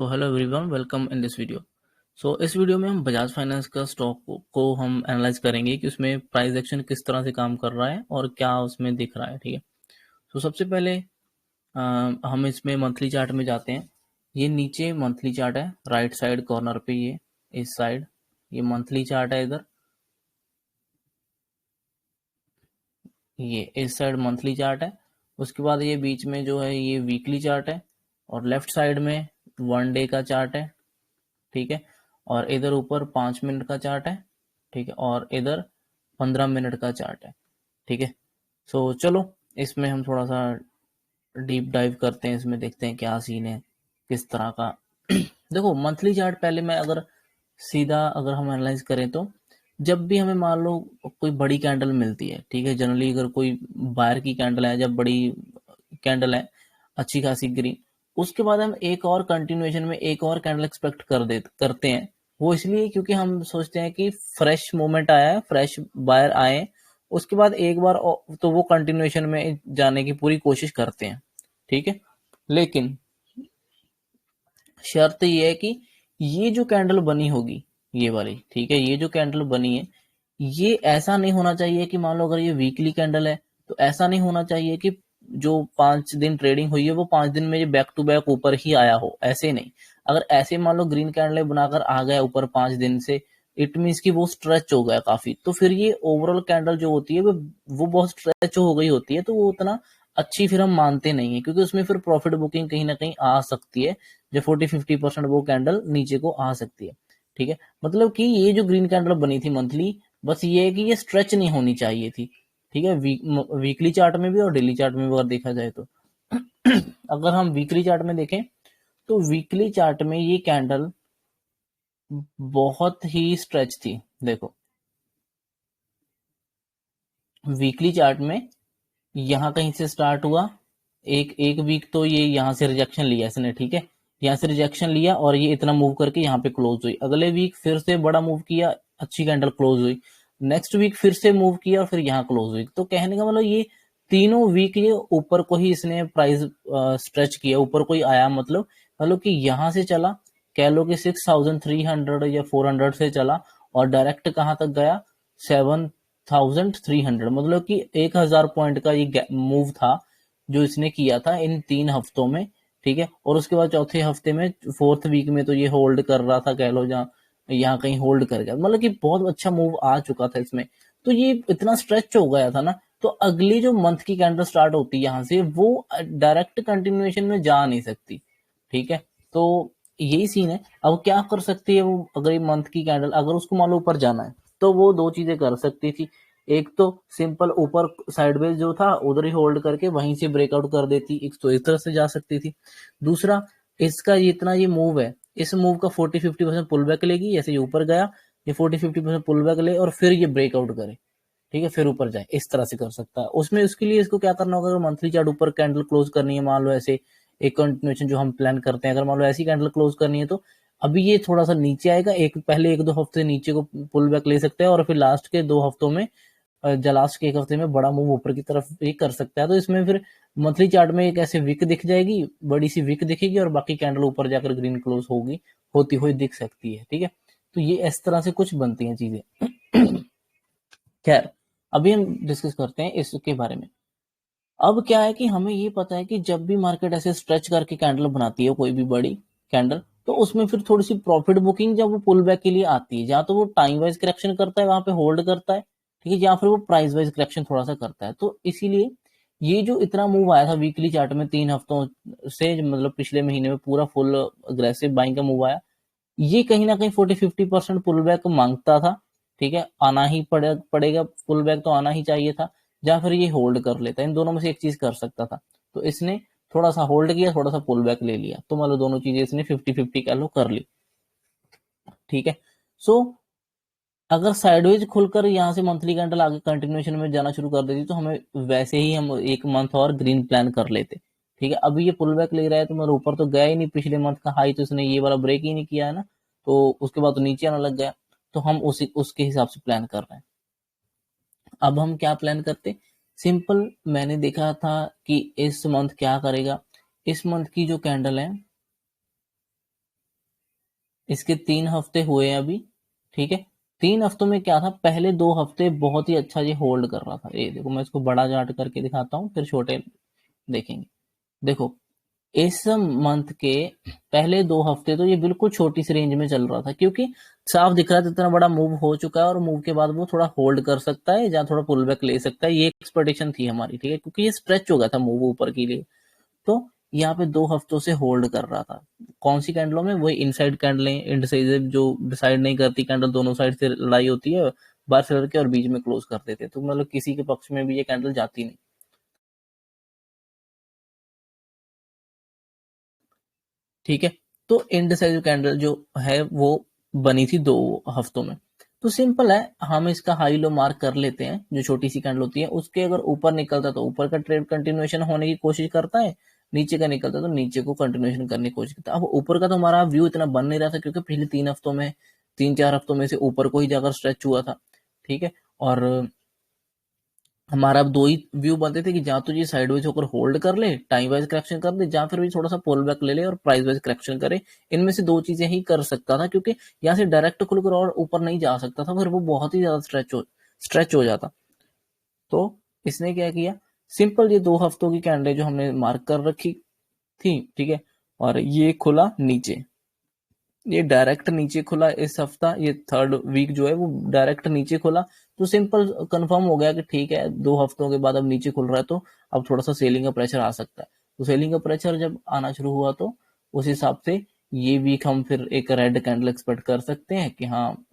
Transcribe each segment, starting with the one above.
तो hello everyone, welcome in this video. इस video में हम बजाज फाइनेंस का स्टॉक को हम एनालाइज करेंगे कि उसमें प्राइस एक्शन किस तरह से काम कर रहा है और क्या उसमें दिख रहा है। ठीक है, सबसे पहले हम इसमें मंथली चार्ट में जाते हैं। ये नीचे मंथली चार्ट है, राइट साइड कॉर्नर पे, ये इस साइड ये मंथली चार्ट है। इधर ये इस साइड मंथली चार्ट है। उसके बाद ये बीच में जो है ये वीकली चार्ट है, और लेफ्ट साइड में 1 डे का चार्ट है। ठीक है, और इधर ऊपर 5 मिनट का चार्ट है। ठीक है, और इधर 15 मिनट का चार्ट है। ठीक है, चलो इसमें हम थोड़ा सा डीप डाइव करते हैं, इसमें देखते हैं क्या सीन है, किस तरह का। देखो मंथली चार्ट पहले मैं अगर हम एनालाइज करें तो जब भी हमें मान लो कोई बड़ी कैंडल मिलती है, ठीक है, जनरली अगर कोई बायर की कैंडल है, जब बड़ी कैंडल है अच्छी खासी ग्रीन, उसके बाद हम एक और कंटिन्यूएशन में एक और कैंडल एक्सपेक्ट करते हैं। वो इसलिए क्योंकि हम सोचते हैं कि फ्रेश मूवमेंट आया है, फ्रेश बायर आए, उसके बाद एक बार तो वो कंटिन्यूएशन में जाने की पूरी कोशिश करते हैं। ठीक है, लेकिन शर्त ये है कि ये जो कैंडल बनी होगी, ये वाली, ठीक है, ये जो कैंडल बनी है, ये ऐसा नहीं होना चाहिए कि मान लो अगर ये वीकली कैंडल है तो ऐसा नहीं होना चाहिए कि जो 5 दिन ट्रेडिंग हुई है वो 5 दिन में ये बैक टू बैक ऊपर ही आया हो, ऐसे नहीं। अगर ऐसे मान लो ग्रीन कैंडल बनाकर आ गया ऊपर 5 दिन से, इट मीन्स कि वो स्ट्रेच हो गया काफी, तो फिर ये ओवरऑल कैंडल जो होती है वो बहुत स्ट्रेच हो गई होती है, तो वो उतना अच्छी फिर हम मानते नहीं है, क्योंकि उसमें फिर प्रॉफिट बुकिंग कहीं ना कहीं आ सकती है, जो 40-50% वो कैंडल नीचे को आ सकती है। ठीक है, मतलब कि ये जो ग्रीन कैंडल बनी थी मंथली, बस ये है कि ये स्ट्रेच नहीं होनी चाहिए थी। ठीक है, वीकली चार्ट में भी और डेली चार्ट में भी अगर देखा जाए तो अगर हम वीकली चार्ट में देखें तो वीकली चार्ट में ये कैंडल बहुत ही स्ट्रेच थी। देखो वीकली चार्ट में यहाँ कहीं से स्टार्ट हुआ, एक एक वीक तो ये यहाँ से रिजेक्शन लिया इसने, ठीक है, यहाँ से रिजेक्शन लिया और ये इतना मूव करके यहाँ पे क्लोज हुई। अगले वीक फिर से बड़ा मूव किया, अच्छी कैंडल क्लोज हुई। नेक्स्ट वीक फिर से मूव किया और फिर यहाँ क्लोज हुई। तो कहने का मतलब ये तीनों वीक ये ऊपर को ही इसने प्राइस स्ट्रेच किया, ऊपर को ही आया, मतलब कि यहाँ से चला, कह लो कि 6300 या 400 से चला और डायरेक्ट कहाँ तक गया, 7300, मतलब कि 1000 पॉइंट का ये मूव था जो इसने किया था इन 3 हफ्तों में। ठीक है, और उसके बाद चौथे हफ्ते में, फोर्थ वीक में तो ये होल्ड कर रहा था, कह लो जहाँ यहाँ कहीं होल्ड कर गया, मतलब कि बहुत अच्छा मूव आ चुका था इसमें। तो ये इतना स्ट्रेच हो गया था ना, तो अगली जो मंथ की कैंडल स्टार्ट होती है यहाँ से, वो डायरेक्ट कंटिन्यूएशन में जा नहीं सकती। ठीक है, तो यही सीन है। अब क्या कर सकती है वो, अगर ये मंथ की कैंडल अगर उसको मान लो ऊपर जाना है तो वो दो चीजें कर सकती थी। एक तो सिंपल ऊपर साइडवेज जो था उधर ही होल्ड करके वहीं से ब्रेकआउट कर देती, एक तो इस तरह से जा सकती थी। दूसरा, इसका जितना ये मूव है, इस मूव का 40-50% पुल बैक लेगी, जैसे ये ऊपर गया, ये 40-50% पुल बैक ले और फिर ये ब्रेकआउट करे, ठीक है, फिर ऊपर जाए, इस तरह से कर सकता है। उसमें उसके लिए इसको क्या करना होगा, अगर मंथली चार्ट ऊपर कैंडल क्लोज करनी है, मान लो ऐसे एक कंटिन्यूएशन जो हम प्लान करते हैं, अगर मान लो ऐसी कैंडल क्लोज करनी है तो अभी ये थोड़ा सा नीचे आएगा, पहले 1-2 हफ्ते नीचे को पुल बैक ले सकते हैं और फिर लास्ट के 2 हफ्तों में, लास्ट के एक हफ्ते में बड़ा मूव ऊपर की तरफ ये कर सकता है। तो इसमें फिर मंथली चार्ट में एक ऐसे विक दिख जाएगी, बड़ी सी विक दिखेगी और बाकी कैंडल ऊपर जाकर ग्रीन क्लोज होती हुई दिख सकती है। ठीक है, तो ये इस तरह से कुछ बनती हैं चीजें। खैर, अभी हम डिस्कस करते हैं इसके बारे में। अब क्या है कि हमें ये पता है कि जब भी मार्केट ऐसे स्ट्रेच करके कैंडल बनाती है, कोई भी बड़ी कैंडल, तो उसमें फिर थोड़ी सी प्रॉफिट बुकिंग जब वो पुल बैक के लिए आती है, जहां तो वो टाइम वाइज करेक्शन करता है, वहां पे होल्ड करता है, ठीक है, या फिर वो प्राइस वाइज करेक्शन थोड़ा सा करता है। तो इसीलिए ये जो इतना मूव आया था वीकली चार्ट में 3 हफ्तों से, मतलब पिछले महीने में पूरा फुल अग्रेसिव बाइंग का मूव आया, ये कहीं ना कहीं 40-50% पुल बैक मांगता था। ठीक है, आना ही पड़ेगा, पुल बैक तो आना ही चाहिए था, या फिर ये होल्ड कर लेता, इन दोनों में से एक चीज कर सकता था। तो इसने थोड़ा सा होल्ड किया, थोड़ा सा पुल बैक ले लिया, तो मतलब दोनों चीजें इसने 50-50 कह लो कर ली। ठीक है, सो अगर साइडवेज खुलकर यहाँ से मंथली कैंडल आगे कंटिन्यूएशन में जाना शुरू कर देती तो हमें वैसे ही हम एक मंथ और ग्रीन प्लान कर लेते। ठीक है, अभी ये पुल बैक ले रहा है तो मतलब ऊपर तो गया ही नहीं, पिछले मंथ का हाई तो इसने ये वाला ब्रेक ही नहीं किया है ना, तो उसके बाद तो नीचे आने लग गया, तो हम उसी उसके हिसाब से प्लान कर रहे हैं। अब हम क्या प्लान करते, सिंपल, मैंने देखा था कि इस मंथ क्या करेगा। इस मंथ की जो कैंडल है, इसके 3 हफ्ते हुए हैं अभी, ठीक है। 3 हफ्तों में क्या था, पहले 2 हफ्ते बहुत ही अच्छा ये होल्ड कर रहा था। ये देखो मैं इसको बड़ा चार्ट करके दिखाता हूँ, फिर छोटे देखेंगे। देखो इस मंथ के पहले 2 हफ्ते तो ये बिल्कुल छोटी सी रेंज में चल रहा था, क्योंकि साफ दिख रहा था इतना बड़ा मूव हो चुका है, और मूव के बाद वो थोड़ा होल्ड कर सकता है या थोड़ा पुल बैक ले सकता है, ये एक्सपेक्टेशन थी हमारी, ठीक है, क्योंकि ये स्ट्रेच हो गया था मूव ऊपर के लिए। तो यहाँ पे 2 हफ्तों से होल्ड कर रहा था। कौन सी कैंडलों में, वही इनसाइड कैंडलें, इंडिसाइसिव जो डिसाइड नहीं करती कैंडल, दोनों साइड से लड़ाई होती है, बाहर से लड़के और बीच में क्लोज कर देते, तो मतलब किसी के पक्ष में भी ये कैंडल जाती नहीं, ठीक है। तो इंडिसाइसिव कैंडल जो है वो बनी थी 2 हफ्तों में। तो सिंपल है, हम इसका हाई लो मार्क कर लेते हैं, जो छोटी सी कैंडल होती है उसके अगर ऊपर निकलता है तो ऊपर का ट्रेड कंटिन्यूएशन होने की कोशिश करता है, नीचे का निकलता है तो नीचे को कंटिन्यूएशन करने की कोशिश करता है। अब ऊपर का तो हमारा व्यू इतना बन नहीं रहा था, क्योंकि पिछले 3 हफ्तों में, 3-4 हफ्तों में से ऊपर को ही जाकर स्ट्रेच हुआ था, ठीक है। और हमारा अब दो ही व्यू बनते थे कि जहां तो ये साइडवेज होकर होल्ड कर ले, टाइम वाइज करेक्शन कर दे, जहां फिर भी थोड़ा सा पुल बैक ले ले और प्राइस वाइज करेक्शन करे। इनमें से दो चीजें ही कर सकता था, क्योंकि यहाँ से डायरेक्ट खुलकर और ऊपर नहीं जा सकता था, फिर वो बहुत ही ज्यादा स्ट्रेच हो जाता। तो इसने क्या किया, सिंपल ये 2 हफ्तों की कैंडल जो हमने मार्क कर रखी थी, ठीक है, और ये खुला नीचे, ये डायरेक्ट नीचे खुला इस हफ्ता, ये थर्ड वीक जो है वो डायरेक्ट नीचे खुला। तो सिंपल कंफर्म हो गया कि ठीक है, 2 हफ्तों के बाद अब नीचे खुल रहा है, तो अब थोड़ा सा सेलिंग का प्रेशर आ सकता है। तो सेलिंग का प्रेशर जब आना शुरू हुआ, तो उस हिसाब से ये वीक हम फिर एक रेड कैंडल एक्सपेक्ट कर सकते हैं कि हाँ,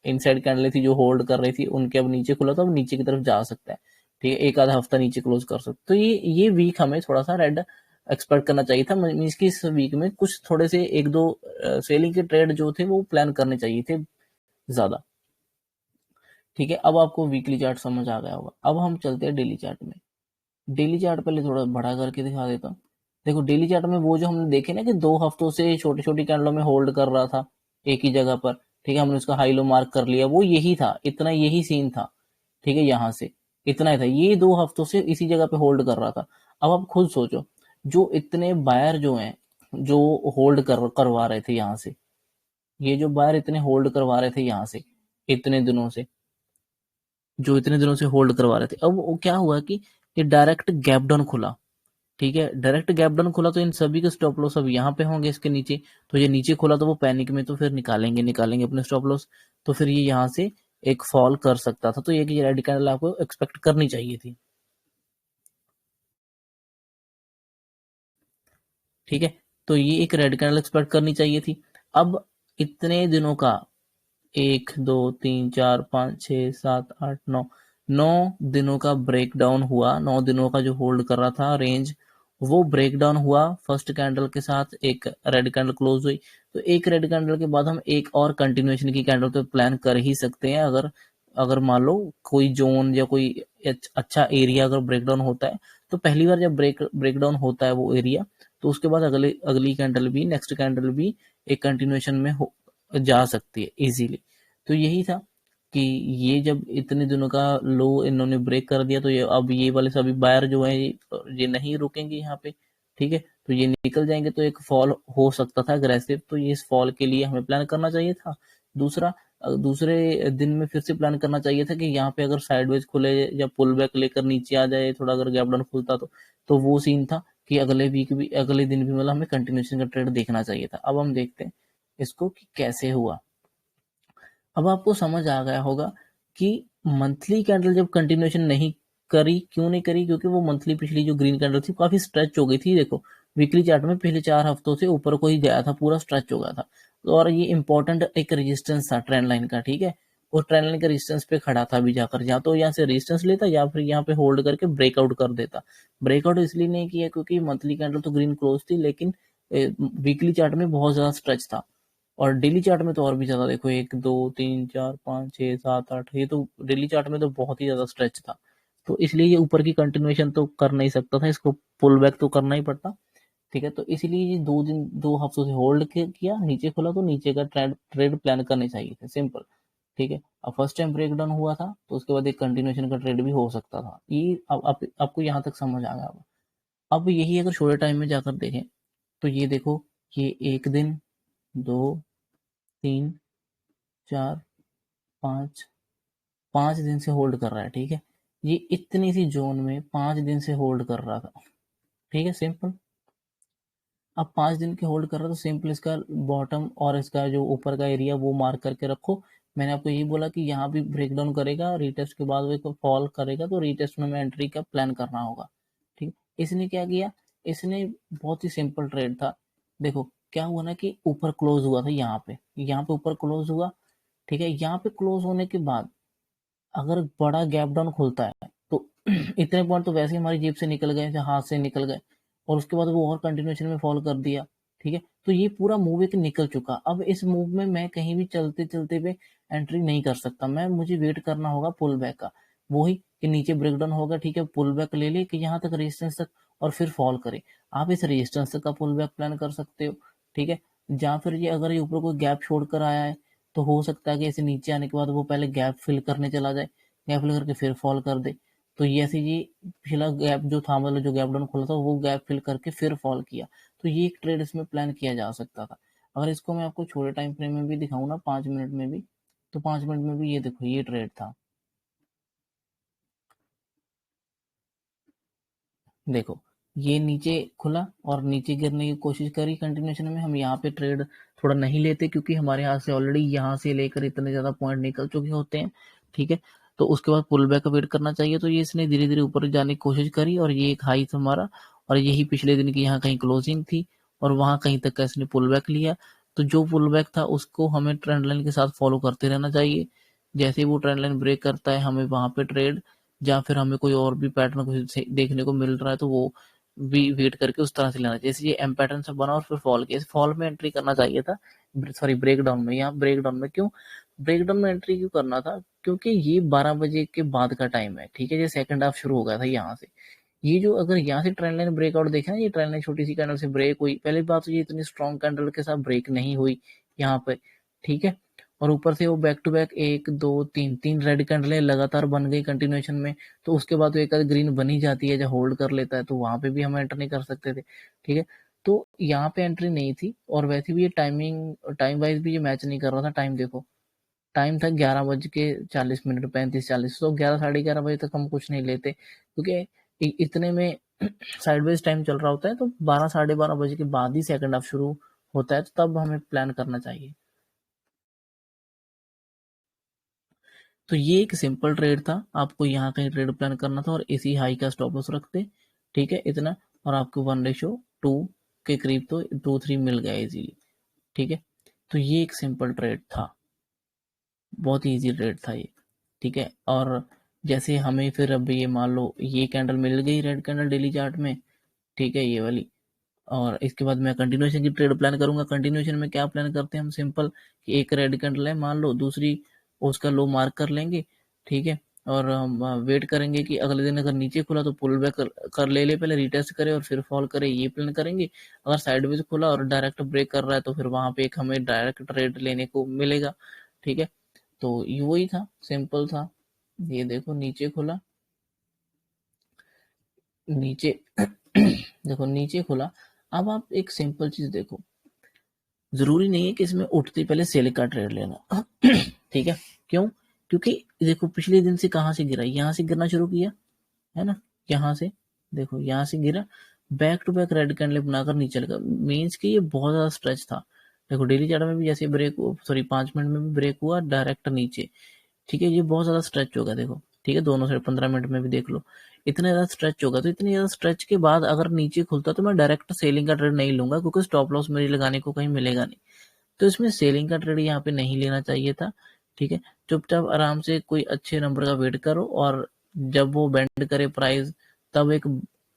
इनसाइड कैंडल थी जो होल्ड कर रही थी, उनके अब नीचे खुला तो अब नीचे की तरफ जा सकता है, ठीक है, एक आधा हफ्ता नीचे क्लोज कर सकते। तो ये वीक हमें थोड़ा सा रेड एक्सपेक्ट करना चाहिए था, मीन्स की इस वीक में कुछ थोड़े से एक दो सेलिंग के ट्रेड जो थे वो प्लान करने चाहिए थे ज्यादा, ठीक है। अब आपको वीकली चार्ट समझ आ गया होगा, अब हम चलते हैं डेली चार्ट में। डेली चार्ट पहले थोड़ा बड़ा करके दिखा देता हूँ। देखो डेली चार्ट में वो जो हमने देखे ना कि 2 हफ्तों से छोटी छोटी कैंडलों में होल्ड कर रहा था एक ही जगह पर, ठीक है, हमने उसका हाई लो मार्क कर लिया, वो यही था, इतना यही सीन था, ठीक है, यहाँ से इतना ही था, ये 2 हफ्तों से इसी जगह पे होल्ड कर रहा था। अब आप खुद सोचो, जो इतने बायर जो हैं, जो होल्ड करवा रहे थे यहाँ से, ये जो बायर इतने होल्ड करवा रहे थे यहाँ से इतने दिनों से, जो इतने दिनों से होल्ड करवा रहे थे, अब वो क्या हुआ कि ये डायरेक्ट गैप डाउन खुला, ठीक है, डायरेक्ट गैप डाउन खुला, तो इन सभी के स्टॉप लॉस अब यहाँ पे होंगे इसके नीचे। तो ये नीचे खुला तो वो पैनिक में तो फिर निकालेंगे निकालेंगे अपने स्टॉप लॉस, तो फिर ये यहाँ से एक फॉल कर सकता था, तो ये रेड कैंडल आपको एक्सपेक्ट करनी चाहिए थी, ठीक है। तो ये एक रेड कैंडल एक्सपेक्ट करनी चाहिए थी। अब इतने दिनों का, 1 2 3 4 5 6 7 8 9, 9 दिनों का ब्रेकडाउन हुआ, 9 दिनों का जो होल्ड कर रहा था रेंज, वो ब्रेकडाउन हुआ फर्स्ट कैंडल के साथ, एक रेड कैंडल क्लोज हुई। तो एक रेड कैंडल के बाद हम एक और कंटिन्यूएशन की कैंडल पे प्लान कर ही सकते हैं, अगर अगर मान लो कोई जोन या कोई अच्छा एरिया अगर ब्रेकडाउन होता है, तो पहली बार जब ब्रेकडाउन होता है वो एरिया, तो उसके बाद अगले अगली कैंडल भी, नेक्स्ट कैंडल भी एक कंटिन्यूएशन में जा सकती है इजीली। तो यही था कि ये जब इतने दिनों का लो इन्होंने ब्रेक कर दिया, तो ये अब ये वाले सभी बायर जो हैं ये नहीं रुकेंगे यहाँ पे, ठीक है, तो ये निकल जाएंगे, तो एक फॉल हो सकता था अग्रेसिव, तो ये इस फॉल के लिए हमें प्लान करना चाहिए था। दूसरा, दूसरे दिन में फिर से प्लान करना चाहिए था कि यहाँ पे अगर साइडवेज खुले या पुल बैक लेकर नीचे आ जाए, थोड़ा अगर गैप डाउन खुलता तो वो सीन था कि अगले वीक भी, अगले दिन भी मतलब हमें कंटिन्यूएशन का ट्रेड देखना चाहिए था। अब हम देखते हैं इसको कि कैसे हुआ। अब आपको समझ आ गया होगा कि मंथली कैंडल जब कंटिन्यूएशन नहीं करी, क्यों नहीं करी, क्योंकि वो मंथली पिछली जो ग्रीन कैंडल थी काफी स्ट्रेच हो गई थी। देखो वीकली चार्ट में पिछले 4 हफ्तों से ऊपर को ही गया था, पूरा स्ट्रेच हो गया था, तो और ये इंपॉर्टेंट एक रेजिस्टेंस था ट्रेंड लाइन का, ठीक है, और ट्रेंड लाइन के रेजिस्टेंस पे खड़ा था भी जाकर, या तो यहाँ से रेजिस्टेंस लेता या फिर यहाँ पे होल्ड करके ब्रेकआउट कर देता। ब्रेकआउट इसलिए नहीं किया क्योंकि मंथली कैंडल तो ग्रीन क्लोज थी, लेकिन वीकली चार्ट में बहुत ज्यादा स्ट्रेच था, और डेली चार्ट में तो और भी ज्यादा। देखो 1 2 3 4 5 6 7 8, ये तो डेली चार्ट में तो बहुत ही ज्यादा स्ट्रेच था, तो इसलिए ये ऊपर की कंटिन्यूएशन तो कर नहीं सकता था, इसको पुल बैक तो करना ही पड़ता, ठीक है। तो इसलिए ये 2 हफ्तों से होल्ड किया, नीचे खुला तो नीचे का ट्रेड ट्रेड प्लान करने चाहिए थे, सिंपल, ठीक है। अब फर्स्ट टाइम ब्रेक डाउन हुआ था, तो उसके बाद एक कंटिन्यूएशन का ट्रेड भी हो सकता था, ये अब आपको यहाँ तक समझ आ गया होगा। अब यही अगर छोटे टाइम में जाकर देखें, तो ये देखो, ये 1 दिन, 2, 3 4 5 5 दिन से होल्ड कर रहा है, ठीक है। ये इतनी सी जोन में 5 दिन से होल्ड कर रहा था, ठीक है, सिंपल। अब 5 दिन के होल्ड कर रहा है तो सिंपल इसका बॉटम और इसका जो ऊपर का एरिया वो मार्क करके रखो। मैंने आपको यही बोला कि यहाँ भी ब्रेक डाउन करेगा, रीटेस्ट के बाद वो फॉल करेगा तो रीटेस्ट में मैं एंट्री का प्लान करना होगा, ठीक। इसने क्या किया, इसने बहुत ही सिंपल ट्रेड था। देखो क्या हुआ ना कि ऊपर क्लोज हुआ था, यहाँ पे ऊपर क्लोज हुआ, ठीक है। यहाँ पे क्लोज होने के बाद अगर बड़ा गैप डाउन खुलता है तो इतने पॉइंट तो वैसे ही हमारी जेब से निकल गए, हाथ से निकल गए, और उसके बाद वो और कंटिन्यूएशन में फॉल कर दिया, ठीक है। तो ये पूरा मूव एक निकल चुका। अब इस मूव में मैं कहीं भी चलते चलते पे एंट्री नहीं कर सकता, मुझे वेट करना होगा पुल बैक का। वही कि नीचे ब्रेकडाउन होगा, ठीक है, पुल बैक ले ले कि यहाँ तक रेजिस्टेंस तक और फिर फॉल करे। आप इस रेजिस्टेंस तक का पुल बैक प्लान कर सकते हो, ठीक है। या फिर ये अगर ये ऊपर कोई गैप छोड़ कर आया है तो हो सकता है कि इसे नीचे आने के बाद वो पहले गैप फिल करने चला जाए, गैप फिल करके फिर फॉल कर दे। तो ये ऐसे ये पिछला गैप जो था, मतलब जो गैप डाउन खुला था वो गैप फिल करके फिर फॉल किया। तो ये एक ट्रेड इसमें प्लान किया जा सकता था। अगर इसको मैं आपको छोटे टाइम फ्रेम में भी दिखाऊं ना, 5 मिनट में भी, तो 5 मिनट में भी ये देखो ये ट्रेड था। देखो ये नीचे खुला और नीचे गिरने की कोशिश करी कंटिन्यूशन में। हम यहाँ पे ट्रेड थोड़ा नहीं लेते क्योंकि हमारे हाथ से ऑलरेडी यहाँ से लेकर इतने ज्यादा पॉइंट निकल चुके होते हैं, ठीक है। तो उसके बाद पुल बैक का वेट करना चाहिए। तो ये इसने धीरे धीरे ऊपर जाने की कोशिश करी और ये एक हाई था हमारा, और यही पिछले दिन की यहाँ कहीं क्लोजिंग थी, और वहां कहीं तक का इसने पुल बैक लिया। तो जो पुल बैक था उसको हमें ट्रेंड लाइन के साथ फॉलो करते रहना चाहिए। जैसे ही वो ट्रेंड लाइन ब्रेक करता है हमें वहां पे ट्रेड, या फिर हमें कोई और भी पैटर्न कुछ देखने को मिल रहा है तो वो भी वेट करके उस तरह से लेना चाहिए। जैसे ये एम पैटर्न से बना और फिर फॉल किया, फॉल में एंट्री करना चाहिए था, सॉरी ब्रेक डाउन में। यहाँ ब्रेक डाउन में क्यों, ब्रेक डाउन में एंट्री क्यों करना था, क्योंकि ये 12 बजे के बाद का टाइम है, ठीक है। ये सेकंड हाफ शुरू हो गया था यहाँ से। ये जो अगर यहाँ से ट्रेंड लाइन ब्रेकआउट देखे ना, ये ट्रेंड लाइन छोटी सी कैंडल से ब्रेक हुई, पहली बात तो ये इतनी स्ट्रॉन्ग कैंडल के साथ ब्रेक नहीं हुई यहाँ पे, ठीक है। और ऊपर से वो बैक टू बैक एक दो तीन तीन रेड कैंडलें लगातार बन गई कंटिन्यूएशन में। तो उसके बाद तो एक आध ग्रीन बनी जाती है, जब होल्ड कर लेता है तो वहां पे भी हम एंटर नहीं कर सकते थे, ठीक है। तो यहाँ पे एंट्री नहीं थी, और वैसे भी ये टाइम वाइज भी ये मैच नहीं कर रहा था। टाइम देखो, टाइम था 11:40, 35-40, तो 11 साढ़े 11 बजे तक हम कुछ नहीं लेते, क्योंकि इतने में साइडवेज टाइम चल रहा होता है। तो 12 साढ़े 12 बजे के बाद ही सेकंड हाफ शुरू होता है, तो तब हमें प्लान करना चाहिए। तो ये एक सिंपल ट्रेड था, आपको यहाँ कहीं ट्रेड प्लान करना था और इसी हाई का स्टॉप लॉस रखते, ठीक है, इतना। और आपको 1:2 के करीब तो 2-3 मिल गया इजीली, ठीक है। तो ये एक सिंपल ट्रेड था, बहुत ही इजी ट्रेड था ये, ठीक है। और जैसे हमें फिर अब ये मान लो ये कैंडल मिल गई, रेड कैंडल डेली चार्ट में, ठीक है, ये वाली। और इसके बाद मैं कंटिन्यूएशन की ट्रेड प्लान करूंगा। कंटिन्यूएशन में क्या प्लान करते हैं हम, सिंपल कि एक रेड कैंडल है मान लो, दूसरी उसका लो मार्क कर लेंगे, ठीक है। और हम वेट करेंगे कि अगले दिन अगर नीचे खुला तो पुल बैक कर ले पहले रीटेस्ट करे और फिर फॉल करे, ये प्लान करेंगे। अगर साइडवेज खुला और डायरेक्ट ब्रेक कर रहा है तो फिर वहां पे एक हमें डायरेक्ट ट्रेड लेने को मिलेगा, ठीक है। तो वही था, सिंपल था। ये देखो नीचे खुला, नीचे देखो नीचे खुला। अब आप एक सिंपल चीज देखो, जरूरी नहीं है कि इसमें उठते ही पहले सेल का ट्रेड लेना ठीक है। क्यों, क्योंकि देखो पिछले दिन से कहां से गिरा, यहाँ से गिरना शुरू किया है ना, यहाँ से देखो यहाँ से गिरा, back to back red candle बनाकर नीचे लगा, मीन्स कि ये बहुत ज्यादा स्ट्रेच था। देखो डेली चार्ट में भी जैसे ब्रेक, सॉरी 5 मिनट में भी ब्रेक हुआ डायरेक्ट नीचे, ठीक है। ये बहुत ज्यादा स्ट्रेच होगा देखो, ठीक है, दोनों साइड 15 मिनट में भी देख लो, इतना ज्यादा स्ट्रेच होगा। तो इतनी ज्यादा स्ट्रेच के बाद अगर नीचे खुलता तो मैं डायरेक्ट सेलिंग का ट्रेड नहीं लूंगा, क्योंकि स्टॉप लॉस मेरी लगाने को कहीं मिलेगा नहीं। तो इसमें सेलिंग का ट्रेड यहाँ पे नहीं लेना चाहिए था, ठीक है। चुपचाप आराम से कोई अच्छे नंबर का वेट करो, और जब वो बेंड करे प्राइस तब एक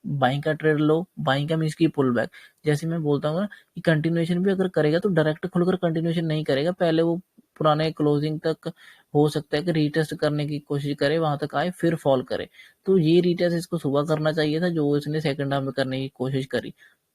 बाइंग का ट्रेड लो। बाइंग का मीन्स की पुल बैक, जैसे मैं बोलता हूँ ना कि कंटिन्यूएशन भी अगर करेगा तो डायरेक्ट खुलकर कंटिन्यूएशन नहीं करेगा, पहले वो पुराने क्लोजिंग तक हो सकता है कि रीटेस्ट करने की कोशिश करे, वहां तक आए फिर फॉल करे। तो ये रीटेस्ट इसको सुबह करना चाहिए था, जो इसने सेकंड हाफ में करने की कोशिश करी,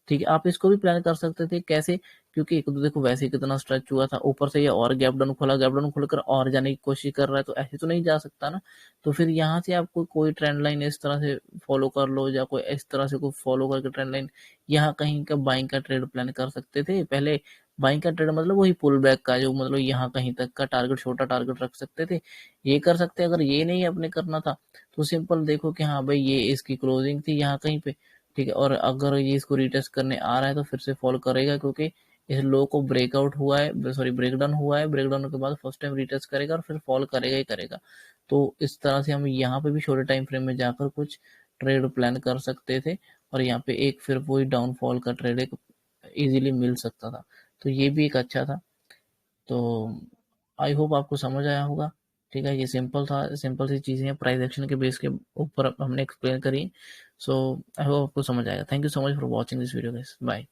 ठीक है। आप इसको भी प्लान कर सकते थे, कैसे, क्योंकि एक तो देखो वैसे ही कितना स्ट्रेच हुआ था, ऊपर से ये और गैप डाउन खुला, गैप डाउन खुलकर और जाने की कोशिश कर रहा है, तो ऐसे तो नहीं जा सकता ना। तो फिर यहाँ से आपको कोई ट्रेंड लाइन इस तरह से फॉलो कर लो, या कोई इस तरह से कोई फॉलो करके ट्रेंड लाइन यहाँ कहीं का बाइंग का ट्रेड प्लान कर सकते थे पहले। बाइंग का ट्रेड मतलब वही पुल बैक का, जो मतलब यहाँ कहीं तक का टारगेट, छोटा टारगेट रख सकते थे, ये कर सकते। अगर ये नहीं अपने करना था तो सिंपल देखो कि हाँ भाई ये इसकी क्लोजिंग थी यहाँ कहीं पे, ठीक है, और अगर ये इसको रिटेस्ट करने आ रहा है तो फिर से फॉल करेगा, क्योंकि इस लो को ब्रेकआउट हुआ है, सॉरी ब्रेकडाउन हुआ है, ब्रेकडाउन के बाद फर्स्ट टाइम रिटेस्ट करेगा और फिर फॉल करेगा ही करेगा। तो इस तरह से हम यहाँ पे भी छोटे टाइम फ्रेम में जाकर कुछ ट्रेड प्लान कर सकते थे, और यहाँ पे एक फिर वही डाउनफॉल का ट्रेड एक इजीली मिल सकता था। तो ये भी एक अच्छा था। तो आई होप आपको समझ आया होगा। ठीक है, ये सिंपल था, सिंपल सी चीज़ें हैं, प्राइस एक्शन के बेस के ऊपर हमने एक्सप्लेन करी। सो आई होप आपको समझ आएगा। Thank you so much for watching this video guys, bye.